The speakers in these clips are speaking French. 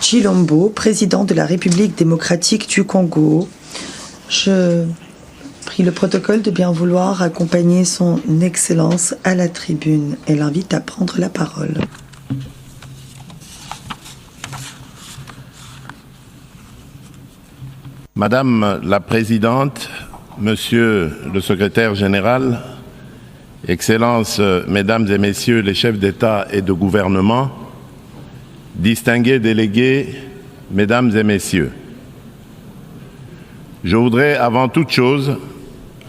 Chilombo, président de la République démocratique du Congo. Je prie le protocole de bien vouloir accompagner son Excellence à la tribune et l'invite à prendre la parole. Madame la Présidente, Monsieur le Secrétaire général, Excellences, Mesdames et Messieurs les chefs d'État et de gouvernement, distingués délégués, Mesdames et Messieurs, je voudrais avant toute chose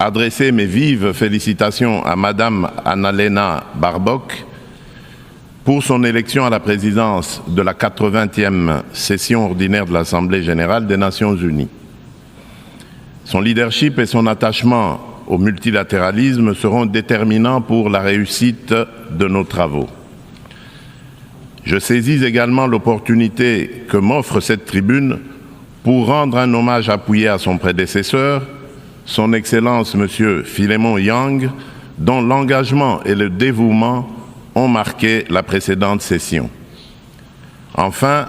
adresser mes vives félicitations à Madame Annalena Baerbock pour son élection à la présidence de la 80e session ordinaire de l'Assemblée générale des Nations unies. Son leadership et son attachement au multilatéralisme seront déterminants pour la réussite de nos travaux. Je saisis également l'opportunité que m'offre cette tribune pour rendre un hommage appuyé à son prédécesseur, son Excellence M. Philémon Yang, dont l'engagement et le dévouement ont marqué la précédente session. Enfin,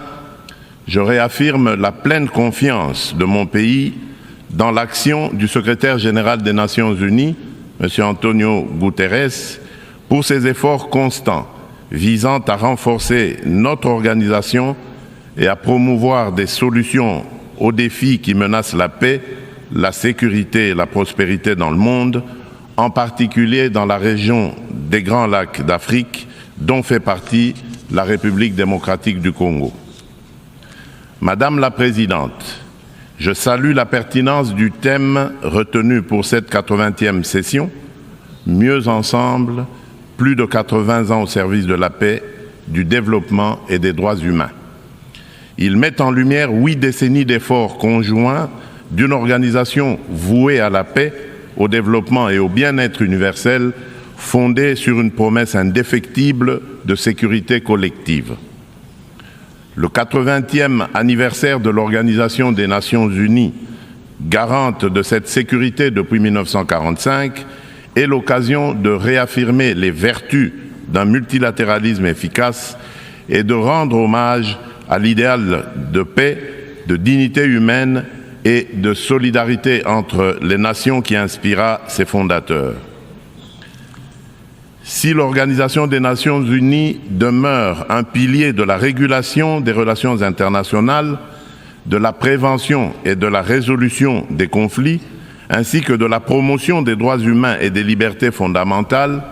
je réaffirme la pleine confiance de mon pays dans l'action du secrétaire général des Nations unies, M. Antonio Guterres, pour ses efforts constants visant à renforcer notre organisation et à promouvoir des solutions aux défis qui menacent la paix, la sécurité et la prospérité dans le monde, en particulier dans la région des Grands Lacs d'Afrique, dont fait partie la République démocratique du Congo. Madame la Présidente, je salue la pertinence du thème retenu pour cette 80e session, Mieux ensemble, plus de 80 ans au service de la paix, du développement et des droits humains. Il met en lumière 8 décennies d'efforts conjoints d'une organisation vouée à la paix, au développement et au bien-être universel, fondée sur une promesse indéfectible de sécurité collective. Le 80e anniversaire de l'Organisation des Nations Unies, garante de cette sécurité depuis 1945, est l'occasion de réaffirmer les vertus d'un multilatéralisme efficace et de rendre hommage à l'idéal de paix, de dignité humaine et de solidarité entre les nations qui inspira ses fondateurs. Si l'Organisation des Nations Unies demeure un pilier de la régulation des relations internationales, de la prévention et de la résolution des conflits, ainsi que de la promotion des droits humains et des libertés fondamentales,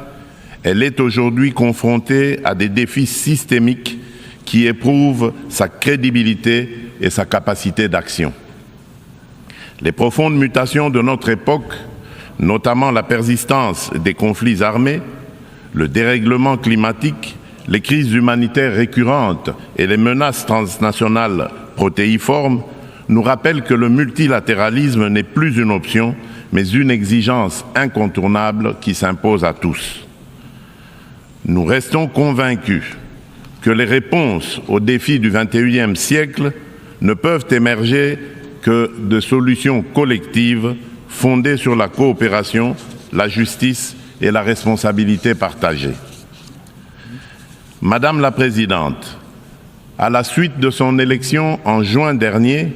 elle est aujourd'hui confrontée à des défis systémiques qui éprouvent sa crédibilité et sa capacité d'action. Les profondes mutations de notre époque, notamment la persistance des conflits armés, le dérèglement climatique, les crises humanitaires récurrentes et les menaces transnationales protéiformes nous rappellent que le multilatéralisme n'est plus une option, mais une exigence incontournable qui s'impose à tous. Nous restons convaincus que les réponses aux défis du XXIe siècle ne peuvent émerger que de solutions collectives fondées sur la coopération, la justice et la responsabilité partagée. Madame la Présidente, à la suite de son élection en juin dernier,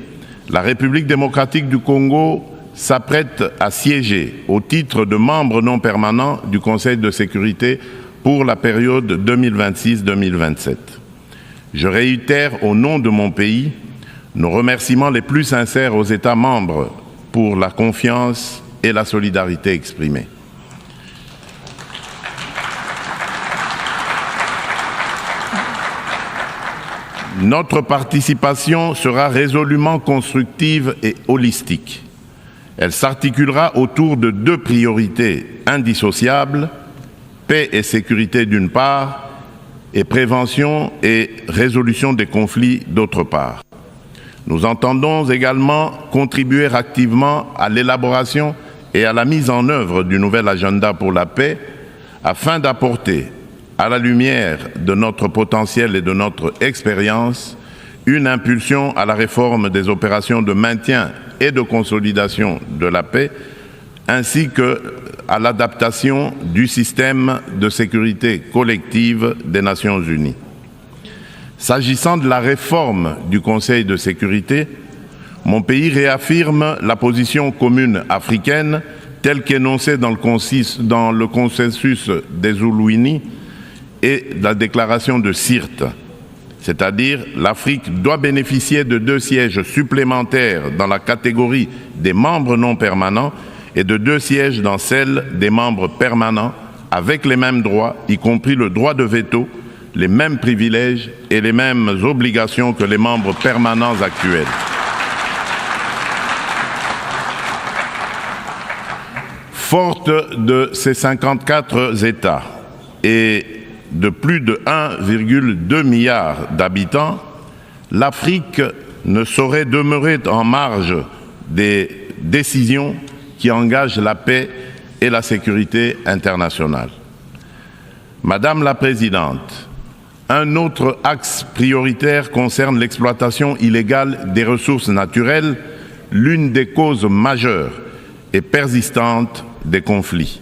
la République démocratique du Congo s'apprête à siéger au titre de membre non permanent du Conseil de sécurité pour la période 2026-2027. Je réitère au nom de mon pays nos remerciements les plus sincères aux États membres pour la confiance et la solidarité exprimées. Notre participation sera résolument constructive et holistique. Elle s'articulera autour de 2 priorités indissociables, paix et sécurité d'une part, et prévention et résolution des conflits d'autre part. Nous entendons également contribuer activement à l'élaboration et à la mise en œuvre du nouvel agenda pour la paix afin d'apporter, à la lumière de notre potentiel et de notre expérience, une impulsion à la réforme des opérations de maintien et de consolidation de la paix, ainsi qu'à l'adaptation du système de sécurité collective des Nations Unies. S'agissant de la réforme du Conseil de sécurité, mon pays réaffirme la position commune africaine telle qu'énoncée dans le consensus des Oulouini et la déclaration de Sirte. C'est-à-dire, l'Afrique doit bénéficier de 2 sièges supplémentaires dans la catégorie des membres non permanents et de 2 sièges dans celle des membres permanents, avec les mêmes droits, y compris le droit de veto, les mêmes privilèges et les mêmes obligations que les membres permanents actuels. Forte de ces 54 États et de plus de 1,2 milliard d'habitants, l'Afrique ne saurait demeurer en marge des décisions qui engagent la paix et la sécurité internationale. Madame la Présidente, un autre axe prioritaire concerne l'exploitation illégale des ressources naturelles, l'une des causes majeures et persistantes des conflits.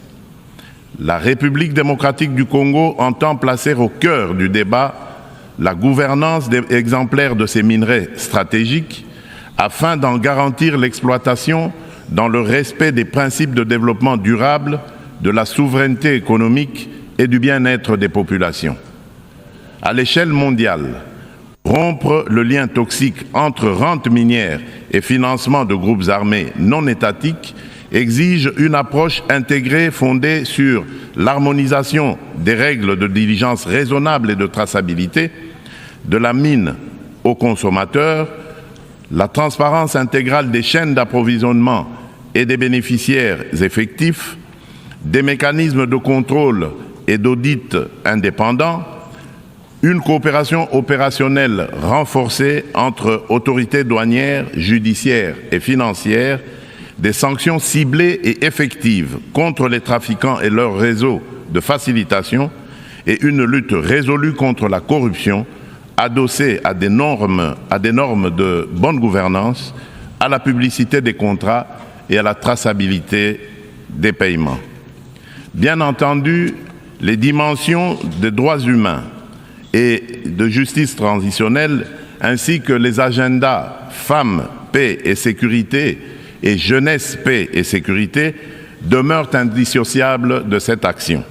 La République démocratique du Congo entend placer au cœur du débat la gouvernance exemplaire de ces minerais stratégiques afin d'en garantir l'exploitation dans le respect des principes de développement durable, de la souveraineté économique et du bien-être des populations. À l'échelle mondiale, rompre le lien toxique entre rente minière et financement de groupes armés non étatiques exige une approche intégrée fondée sur l'harmonisation des règles de diligence raisonnable et de traçabilité, de la mine au consommateur, la transparence intégrale des chaînes d'approvisionnement et des bénéficiaires effectifs, des mécanismes de contrôle et d'audit indépendants, une coopération opérationnelle renforcée entre autorités douanières, judiciaires et financières, des sanctions ciblées et effectives contre les trafiquants et leurs réseaux de facilitation et une lutte résolue contre la corruption adossée à des normes de bonne gouvernance, à la publicité des contrats et à la traçabilité des paiements. Bien entendu, les dimensions des droits humains et de justice transitionnelle ainsi que les agendas femmes, paix et sécurité et jeunesse, paix et sécurité demeurent indissociables de cette action.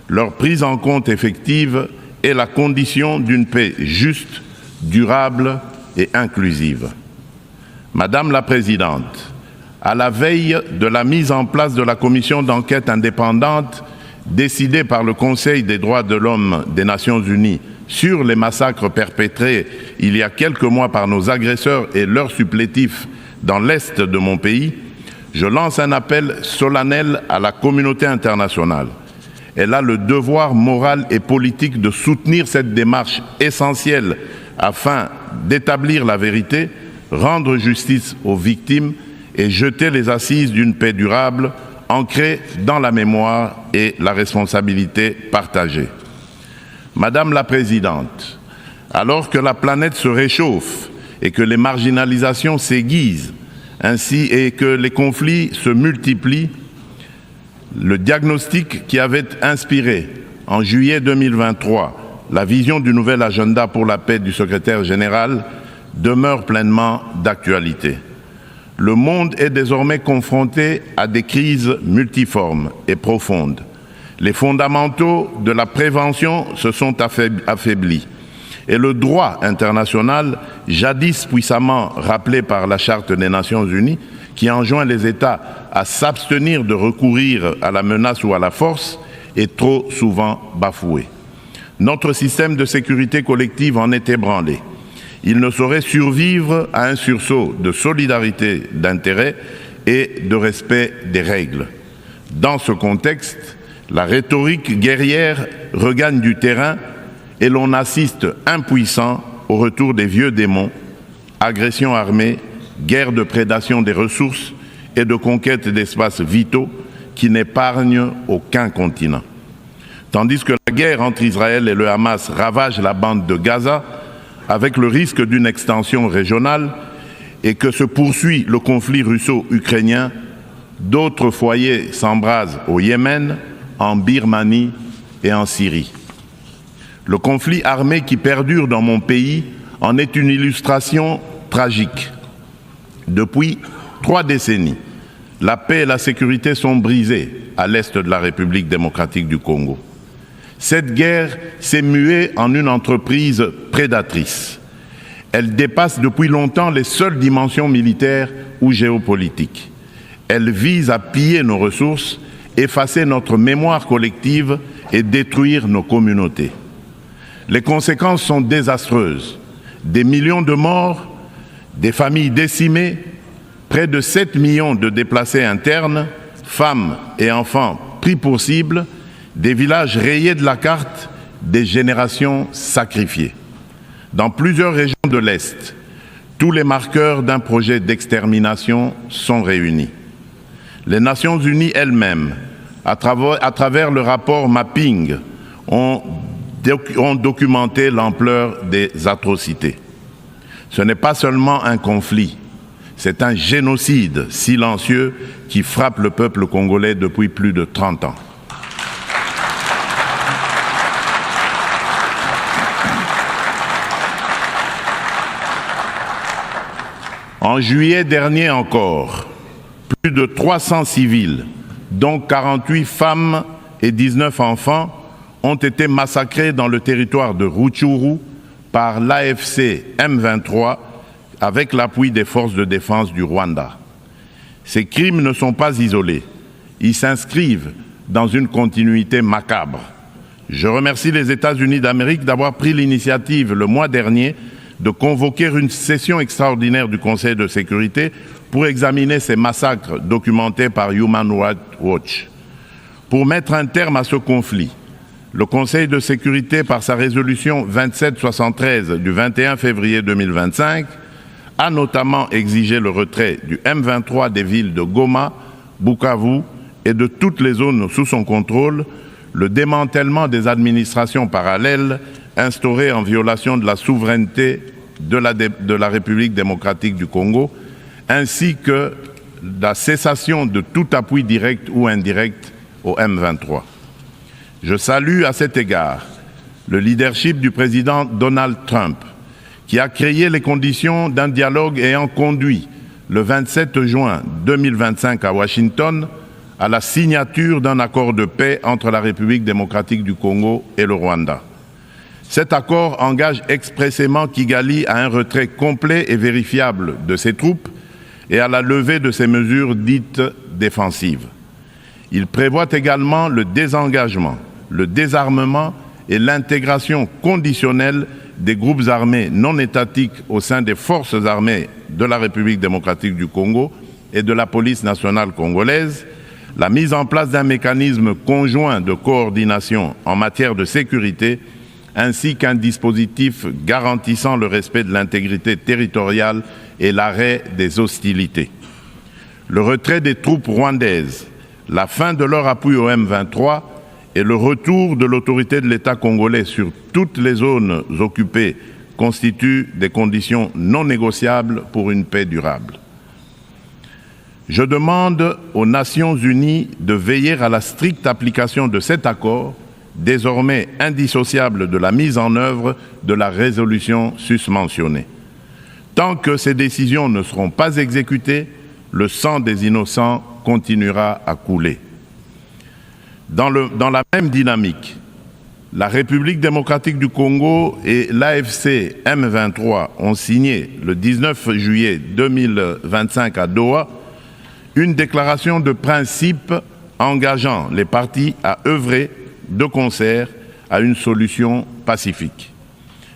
Leur prise en compte effective est la condition d'une paix juste, durable et inclusive. Madame la Présidente, à la veille de la mise en place de la commission d'enquête indépendante décidée par le Conseil des droits de l'homme des Nations Unies sur les massacres perpétrés il y a quelques mois par nos agresseurs et leurs supplétifs dans l'Est de mon pays, je lance un appel solennel à la communauté internationale. Elle a le devoir moral et politique de soutenir cette démarche essentielle afin d'établir la vérité, rendre justice aux victimes et jeter les assises d'une paix durable ancrée dans la mémoire et la responsabilité partagée. Madame la Présidente, alors que la planète se réchauffe et que les marginalisations s'aiguisent, ainsi et que les conflits se multiplient, le diagnostic qui avait inspiré en juillet 2023 la vision du nouvel agenda pour la paix du secrétaire général demeure pleinement d'actualité. Le monde est désormais confronté à des crises multiformes et profondes. Les fondamentaux de la prévention se sont affaiblis. Et le droit international, jadis puissamment rappelé par la Charte des Nations Unies, qui enjoint les États à s'abstenir de recourir à la menace ou à la force, est trop souvent bafoué. Notre système de sécurité collective en est ébranlé. Il ne saurait survivre à un sursaut de solidarité d'intérêt et de respect des règles. Dans ce contexte, la rhétorique guerrière regagne du terrain et l'on assiste impuissant au retour des vieux démons, agressions armées, guerre de prédation des ressources et de conquête d'espaces vitaux qui n'épargnent aucun continent. Tandis que la guerre entre Israël et le Hamas ravage la bande de Gaza, avec le risque d'une extension régionale, et que se poursuit le conflit russo-ukrainien, d'autres foyers s'embrasent au Yémen, en Birmanie et en Syrie. Le conflit armé qui perdure dans mon pays en est une illustration tragique. Depuis 3 décennies, la paix et la sécurité sont brisées à l'est de la République démocratique du Congo. Cette guerre s'est muée en une entreprise prédatrice. Elle dépasse depuis longtemps les seules dimensions militaires ou géopolitiques. Elle vise à piller nos ressources, effacer notre mémoire collective et détruire nos communautés. Les conséquences sont désastreuses. Des millions de morts, des familles décimées, près de 7 millions de déplacés internes, femmes et enfants pris pour cible, des villages rayés de la carte, des générations sacrifiées. Dans plusieurs régions de l'Est, tous les marqueurs d'un projet d'extermination sont réunis. Les Nations Unies elles-mêmes, à travers le rapport Mapping, ont documenté l'ampleur des atrocités. Ce n'est pas seulement un conflit, c'est un génocide silencieux qui frappe le peuple congolais depuis plus de 30 ans. En juillet dernier encore, plus de 300 civils, dont 48 femmes et 19 enfants, ont été massacrés dans le territoire de Rutshuru par l'AFC M23 avec l'appui des forces de défense du Rwanda. Ces crimes ne sont pas isolés, ils s'inscrivent dans une continuité macabre. Je remercie les États-Unis d'Amérique d'avoir pris l'initiative le mois dernier de convoquer une session extraordinaire du Conseil de sécurité pour examiner ces massacres documentés par Human Rights Watch. Pour mettre un terme à ce conflit, le Conseil de sécurité, par sa résolution 2773 du 21 février 2025, a notamment exigé le retrait du M23 des villes de Goma, Bukavu et de toutes les zones sous son contrôle, le démantèlement des administrations parallèles instaurées en violation de la souveraineté de la République démocratique du Congo, ainsi que la cessation de tout appui direct ou indirect au M23. Je salue à cet égard le leadership du président Donald Trump, qui a créé les conditions d'un dialogue ayant conduit le 27 juin 2025 à Washington à la signature d'un accord de paix entre la République démocratique du Congo et le Rwanda. Cet accord engage expressément Kigali à un retrait complet et vérifiable de ses troupes et à la levée de ses mesures dites défensives. Il prévoit également le désengagement, le désarmement et l'intégration conditionnelle des groupes armés non étatiques au sein des forces armées de la République démocratique du Congo et de la police nationale congolaise, la mise en place d'un mécanisme conjoint de coordination en matière de sécurité, ainsi qu'un dispositif garantissant le respect de l'intégrité territoriale et l'arrêt des hostilités. Le retrait des troupes rwandaises, la fin de leur appui au M23 et le retour de l'autorité de l'État congolais sur toutes les zones occupées constituent des conditions non négociables pour une paix durable. Je demande aux Nations Unies de veiller à la stricte application de cet accord, désormais indissociable de la mise en œuvre de la résolution susmentionnée. Tant que ces décisions ne seront pas exécutées, le sang des innocents continuera à couler. Dans la même dynamique, la République démocratique du Congo et l'AFC M23 ont signé le 19 juillet 2025 à Doha une déclaration de principe engageant les parties à œuvrer de concert à une solution pacifique.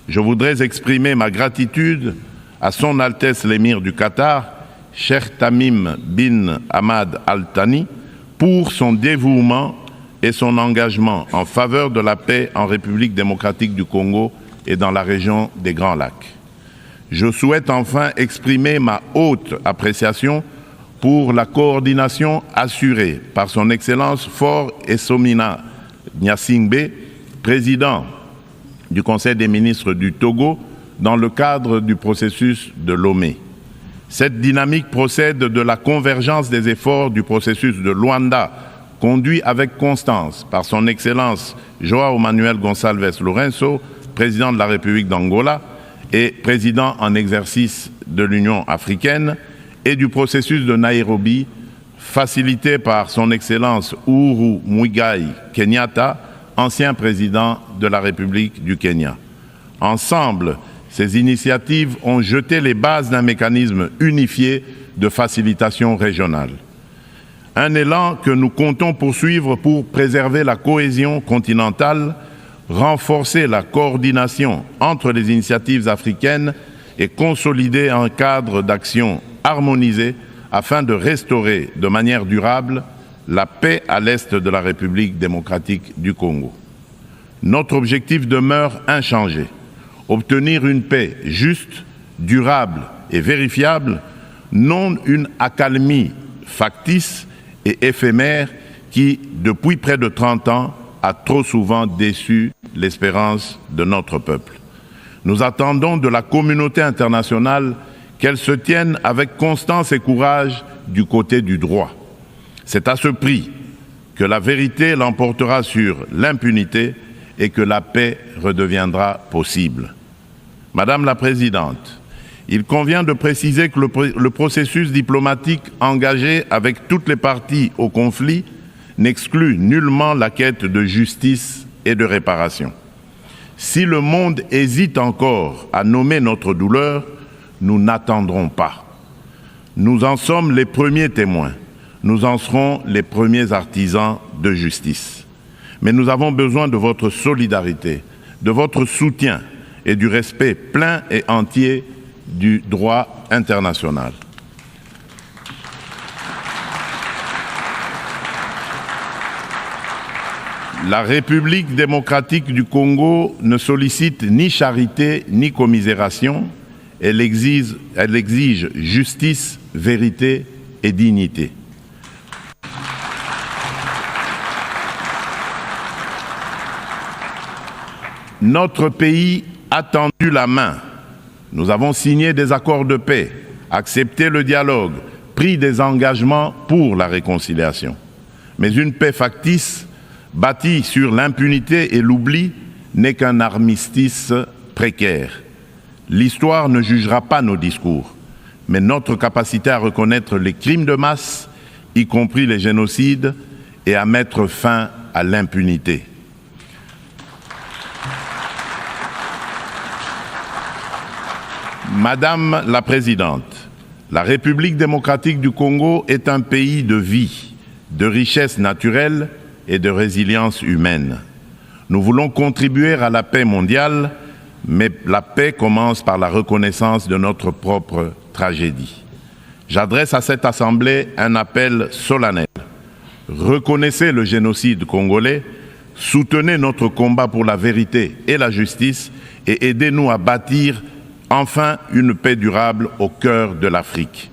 Je voudrais exprimer ma gratitude à Son Altesse l'Émir du Qatar, Cheikh Tamim bin Hamad Al Thani, pour son dévouement et son engagement en faveur de la paix en République démocratique du Congo et dans la région des Grands Lacs. Je souhaite enfin exprimer ma haute appréciation pour la coordination assurée par son Excellence Faure Essomina Gnassingbé, président du Conseil des ministres du Togo, dans le cadre du processus de Lomé. Cette dynamique procède de la convergence des efforts du processus de Luanda conduit avec constance par son Excellence João Manuel Gonçalves Lourenço, président de la République d'Angola et président en exercice de l'Union africaine, et du processus de Nairobi, facilité par son Excellence Uhuru Muigai Kenyatta, ancien président de la République du Kenya. Ensemble, ces initiatives ont jeté les bases d'un mécanisme unifié de facilitation régionale. Un élan que nous comptons poursuivre pour préserver la cohésion continentale, renforcer la coordination entre les initiatives africaines et consolider un cadre d'action harmonisé afin de restaurer de manière durable la paix à l'est de la République démocratique du Congo. Notre objectif demeure inchangé: obtenir une paix juste, durable et vérifiable, non une accalmie factice et éphémère qui, depuis près de 30 ans, a trop souvent déçu l'espérance de notre peuple. Nous attendons de la communauté internationale qu'elle se tienne avec constance et courage du côté du droit. C'est à ce prix que la vérité l'emportera sur l'impunité et que la paix redeviendra possible. Madame la Présidente, il convient de préciser que le processus diplomatique engagé avec toutes les parties au conflit n'exclut nullement la quête de justice et de réparation. Si le monde hésite encore à nommer notre douleur, nous n'attendrons pas. Nous en sommes les premiers témoins. Nous en serons les premiers artisans de justice. Mais nous avons besoin de votre solidarité, de votre soutien et du respect plein et entier du droit international. La République démocratique du Congo ne sollicite ni charité ni commisération. Elle exige justice, vérité et dignité. Notre pays a tendu la main. Nous avons signé des accords de paix, accepté le dialogue, pris des engagements pour la réconciliation. Mais une paix factice, bâtie sur l'impunité et l'oubli, n'est qu'un armistice précaire. L'histoire ne jugera pas nos discours, mais notre capacité à reconnaître les crimes de masse, y compris les génocides, et à mettre fin à l'impunité. Madame la Présidente, la République démocratique du Congo est un pays de vie, de richesse naturelle et de résilience humaine. Nous voulons contribuer à la paix mondiale, mais la paix commence par la reconnaissance de notre propre tragédie. J'adresse à cette Assemblée un appel solennel. Reconnaissez le génocide congolais, soutenez notre combat pour la vérité et la justice et aidez-nous à bâtir enfin une paix durable au cœur de l'Afrique.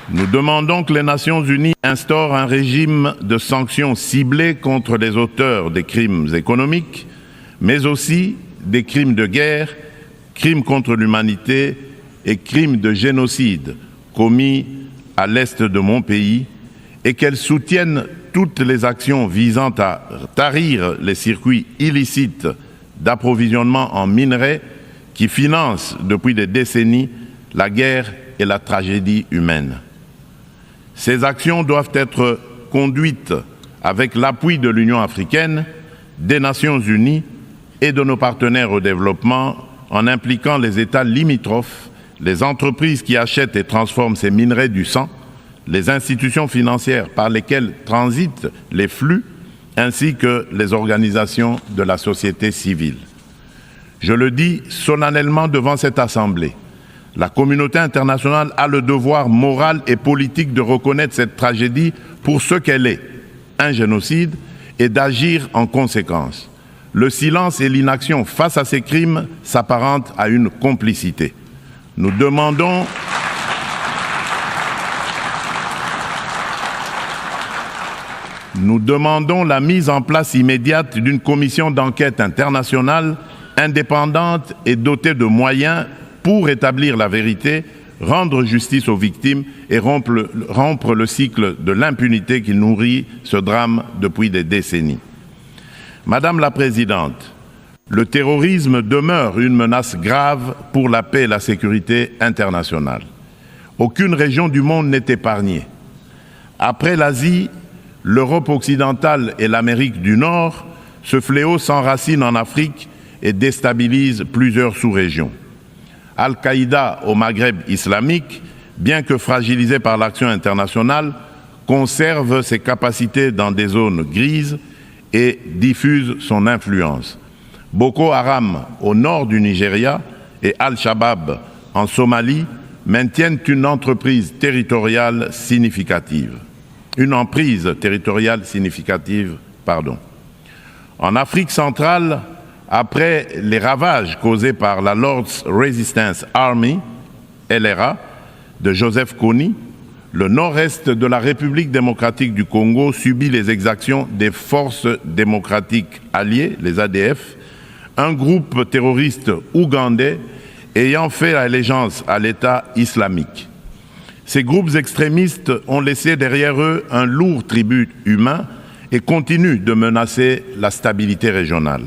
Nous demandons que les Nations Unies instaurent un régime de sanctions ciblées contre les auteurs des crimes économiques, mais aussi des crimes de guerre, crimes contre l'humanité et crimes de génocide commis à l'est de mon pays, et qu'elles soutiennent toutes les actions visant à tarir les circuits illicites d'approvisionnement en minerais qui financent depuis des décennies la guerre et la tragédie humaine. Ces actions doivent être conduites avec l'appui de l'Union africaine, des Nations unies et de nos partenaires au développement, en impliquant les États limitrophes, les entreprises qui achètent et transforment ces minerais du sang, les institutions financières par lesquelles transitent les flux, ainsi que les organisations de la société civile. Je le dis solennellement devant cette Assemblée, la communauté internationale a le devoir moral et politique de reconnaître cette tragédie pour ce qu'elle est, un génocide, et d'agir en conséquence. Le silence et l'inaction face à ces crimes s'apparentent à une complicité. Nous demandons la mise en place immédiate d'une commission d'enquête internationale indépendante et dotée de moyens pour établir la vérité, rendre justice aux victimes et rompre le cycle de l'impunité qui nourrit ce drame depuis des décennies. Madame la Présidente, le terrorisme demeure une menace grave pour la paix et la sécurité internationale. Aucune région du monde n'est épargnée. Après l'Asie, l'Europe occidentale et l'Amérique du Nord, ce fléau s'enracine en Afrique et déstabilise plusieurs sous-régions. Al-Qaïda au Maghreb islamique, bien que fragilisé par l'action internationale, conserve ses capacités dans des zones grises et diffuse son influence. Boko Haram au nord du Nigeria et Al-Shabaab en Somalie maintiennent une emprise territoriale significative. En Afrique centrale, après les ravages causés par la Lord's Resistance Army, LRA, de Joseph Kony, le nord-est de la République démocratique du Congo subit les exactions des forces démocratiques alliées, les ADF, un groupe terroriste ougandais ayant fait allégeance à l'État islamique. Ces groupes extrémistes ont laissé derrière eux un lourd tribut humain et continuent de menacer la stabilité régionale.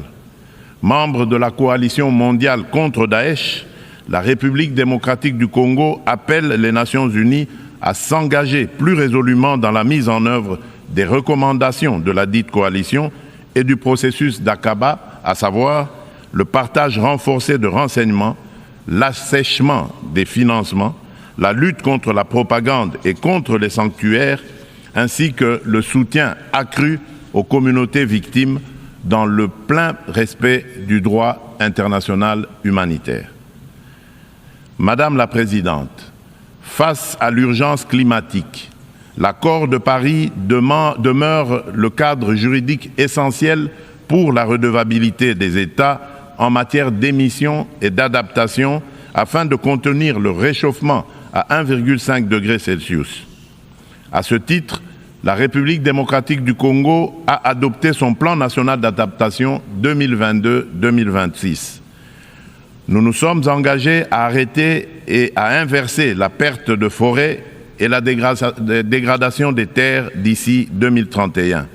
Membre de la coalition mondiale contre Daesh, la République démocratique du Congo appelle les Nations unies à s'engager plus résolument dans la mise en œuvre des recommandations de la dite coalition et du processus d'Aqaba, à savoir le partage renforcé de renseignements, l'assèchement des financements, la lutte contre la propagande et contre les sanctuaires, ainsi que le soutien accru aux communautés victimes dans le plein respect du droit international humanitaire. Madame la Présidente, face à l'urgence climatique, l'accord de Paris demeure le cadre juridique essentiel pour la redevabilité des États en matière d'émissions et d'adaptation afin de contenir le réchauffement à 1,5 degré Celsius. À ce titre, la République démocratique du Congo a adopté son plan national d'adaptation 2022-2026. Nous nous sommes engagés à arrêter et à inverser la perte de forêt et la dégradation des terres d'ici 2031,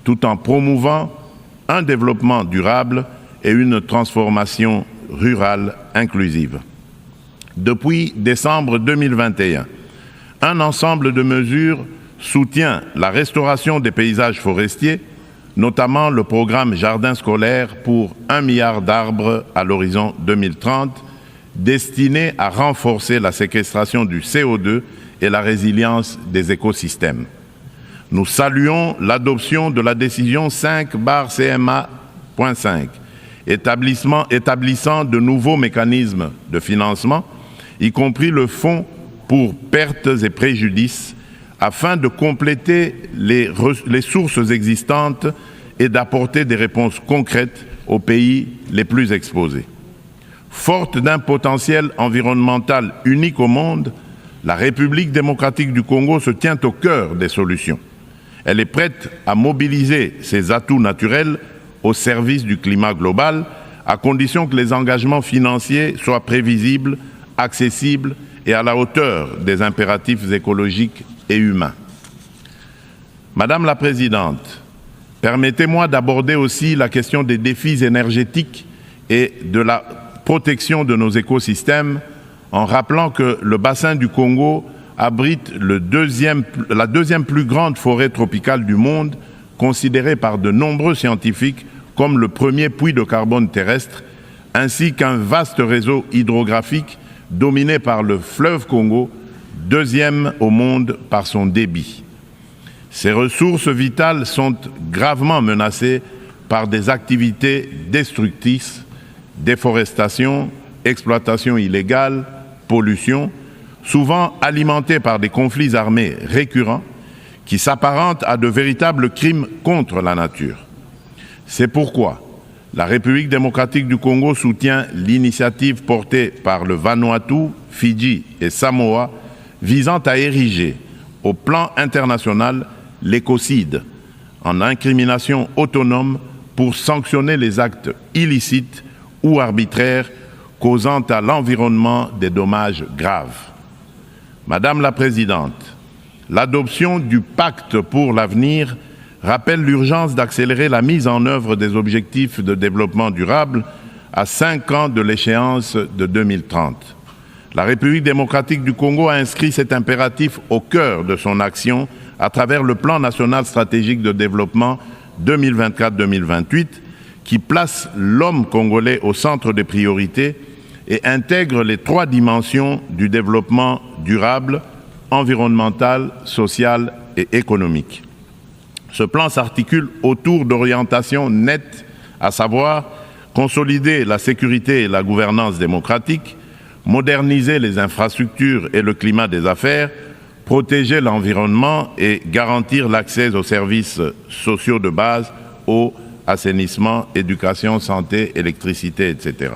tout en promouvant un développement durable et une transformation rurale inclusive. Depuis décembre 2021, un ensemble de mesures soutient la restauration des paysages forestiers, notamment le programme Jardin scolaire pour 1 milliard d'arbres à l'horizon 2030, destiné à renforcer la séquestration du CO2 et la résilience des écosystèmes. Nous saluons l'adoption de la décision 5/CMA.5, établissant de nouveaux mécanismes de financement, y compris le fonds pour pertes et préjudices, afin de compléter les sources existantes et d'apporter des réponses concrètes aux pays les plus exposés. Forte d'un potentiel environnemental unique au monde, la République démocratique du Congo se tient au cœur des solutions. Elle est prête à mobiliser ses atouts naturels au service du climat global, à condition que les engagements financiers soient prévisibles, accessibles et à la hauteur des impératifs écologiques et humains. Madame la Présidente, permettez-moi d'aborder aussi la question des défis énergétiques et de la protection de nos écosystèmes en rappelant que le bassin du Congo abrite la deuxième plus grande forêt tropicale du monde, considérée par de nombreux scientifiques comme le premier puits de carbone terrestre, ainsi qu'un vaste réseau hydrographique dominé par le fleuve Congo, deuxième au monde par son débit. Ces ressources vitales sont gravement menacées par des activités destructrices, déforestation, exploitation illégale, pollution, souvent alimentées par des conflits armés récurrents qui s'apparentent à de véritables crimes contre la nature. C'est pourquoi la République démocratique du Congo soutient l'initiative portée par le Vanuatu, Fidji et Samoa visant à ériger au plan international l'écocide en incrimination autonome pour sanctionner les actes illicites ou arbitraires causant à l'environnement des dommages graves. Madame la Présidente, l'adoption du Pacte pour l'avenir rappelle l'urgence d'accélérer la mise en œuvre des objectifs de développement durable à 5 ans de l'échéance de 2030. La République démocratique du Congo a inscrit cet impératif au cœur de son action à travers le Plan national stratégique de développement 2024-2028 qui place l'homme congolais au centre des priorités et intègre les 3 dimensions du développement durable, environnemental, social et économique. Ce plan s'articule autour d'orientations nettes, à savoir consolider la sécurité et la gouvernance démocratique, moderniser les infrastructures et le climat des affaires, protéger l'environnement et garantir l'accès aux services sociaux de base, eau, assainissement, éducation, santé, électricité, etc.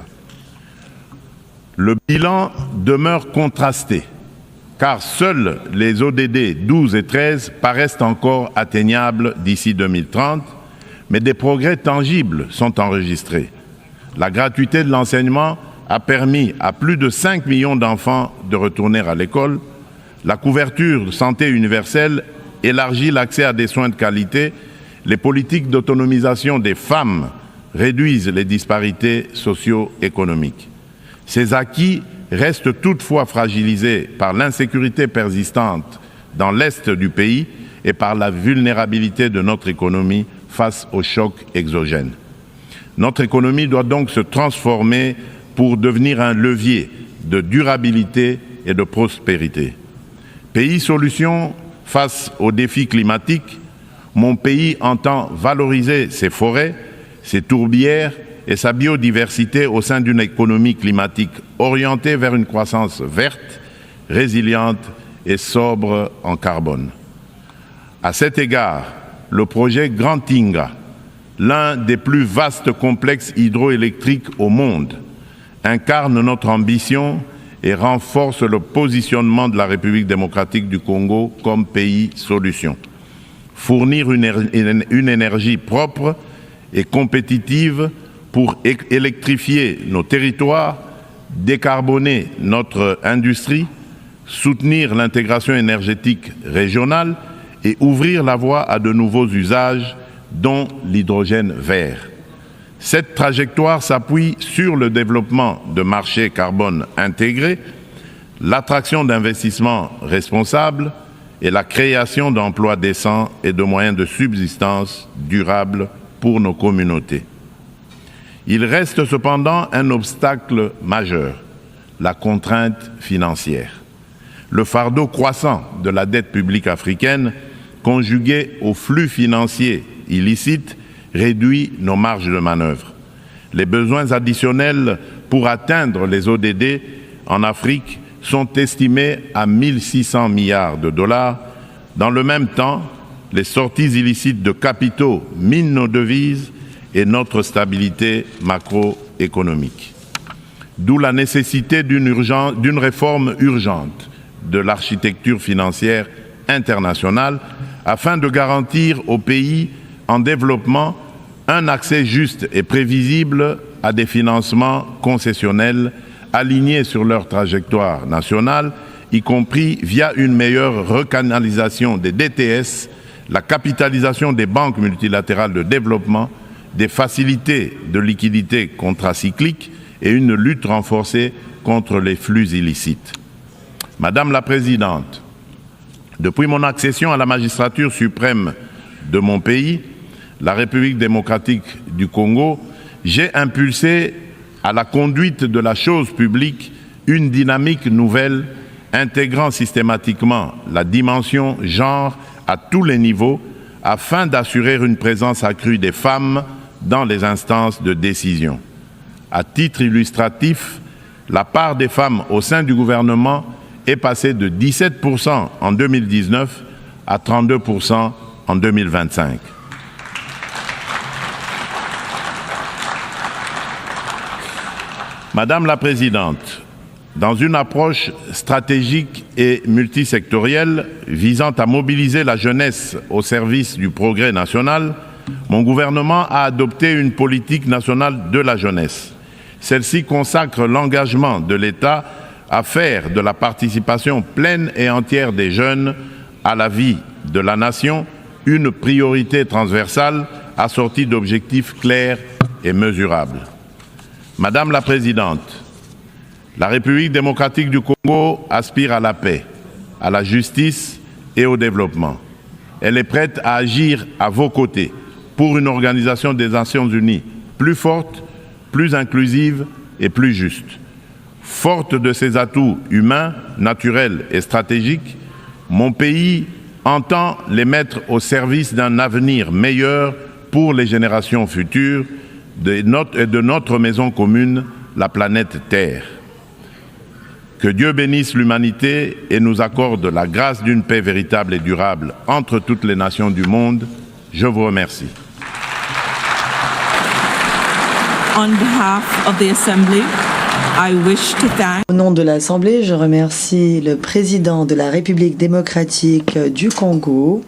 Le bilan demeure contrasté, car seuls les ODD 12 et 13 paraissent encore atteignables d'ici 2030, mais des progrès tangibles sont enregistrés. La gratuité de l'enseignement a permis à plus de 5 millions d'enfants de retourner à l'école. La couverture de santé universelle élargit l'accès à des soins de qualité. Les politiques d'autonomisation des femmes réduisent les disparités socio-économiques. Ces acquis restent toutefois fragilisés par l'insécurité persistante dans l'est du pays et par la vulnérabilité de notre économie face aux chocs exogènes. Notre économie doit donc se transformer pour devenir un levier de durabilité et de prospérité. Pays solution face aux défis climatiques, mon pays entend valoriser ses forêts, ses tourbières et sa biodiversité au sein d'une économie climatique orientée vers une croissance verte, résiliente et sobre en carbone. À cet égard, le projet Grand Tinga, l'un des plus vastes complexes hydroélectriques au monde, incarne notre ambition et renforce le positionnement de la République démocratique du Congo comme pays solution. Fournir une énergie propre et compétitive pour électrifier nos territoires, décarboner notre industrie, soutenir l'intégration énergétique régionale et ouvrir la voie à de nouveaux usages, dont l'hydrogène vert. Cette trajectoire s'appuie sur le développement de marchés carbone intégrés, l'attraction d'investissements responsables et la création d'emplois décents et de moyens de subsistance durables pour nos communautés. Il reste cependant un obstacle majeur, la contrainte financière. Le fardeau croissant de la dette publique africaine, conjugué aux flux financiers illicites, réduit nos marges de manœuvre. Les besoins additionnels pour atteindre les ODD en Afrique sont estimés à 1 600 milliards de dollars. Dans le même temps, les sorties illicites de capitaux minent nos devises et notre stabilité macroéconomique. D'où la nécessité d'une réforme urgente de l'architecture financière internationale afin de garantir aux pays en développement un accès juste et prévisible à des financements concessionnels alignés sur leur trajectoire nationale, y compris via une meilleure recanalisation des DTS, la capitalisation des banques multilatérales de développement, des facilités de liquidité contracycliques et une lutte renforcée contre les flux illicites. Madame la Présidente, depuis mon accession à la magistrature suprême de mon pays, la République démocratique du Congo, j'ai impulsé à la conduite de la chose publique une dynamique nouvelle intégrant systématiquement la dimension genre à tous les niveaux afin d'assurer une présence accrue des femmes dans les instances de décision. À titre illustratif, la part des femmes au sein du gouvernement est passée de 17% en 2019 à 32% en 2025. Madame la Présidente, dans une approche stratégique et multisectorielle visant à mobiliser la jeunesse au service du progrès national, mon gouvernement a adopté une politique nationale de la jeunesse. Celle-ci consacre l'engagement de l'État à faire de la participation pleine et entière des jeunes à la vie de la nation une priorité transversale assortie d'objectifs clairs et mesurables. Madame la Présidente, la République démocratique du Congo aspire à la paix, à la justice et au développement. Elle est prête à agir à vos côtés pour une organisation des Nations Unies plus forte, plus inclusive et plus juste. Forte de ses atouts humains, naturels et stratégiques, mon pays entend les mettre au service d'un avenir meilleur pour les générations futures et de notre maison commune, la planète Terre. Que Dieu bénisse l'humanité et nous accorde la grâce d'une paix véritable et durable entre toutes les nations du monde. Je vous remercie. On behalf of the Assembly, I wish to thank Au nom de l'Assemblée, je remercie le président de la République démocratique du Congo,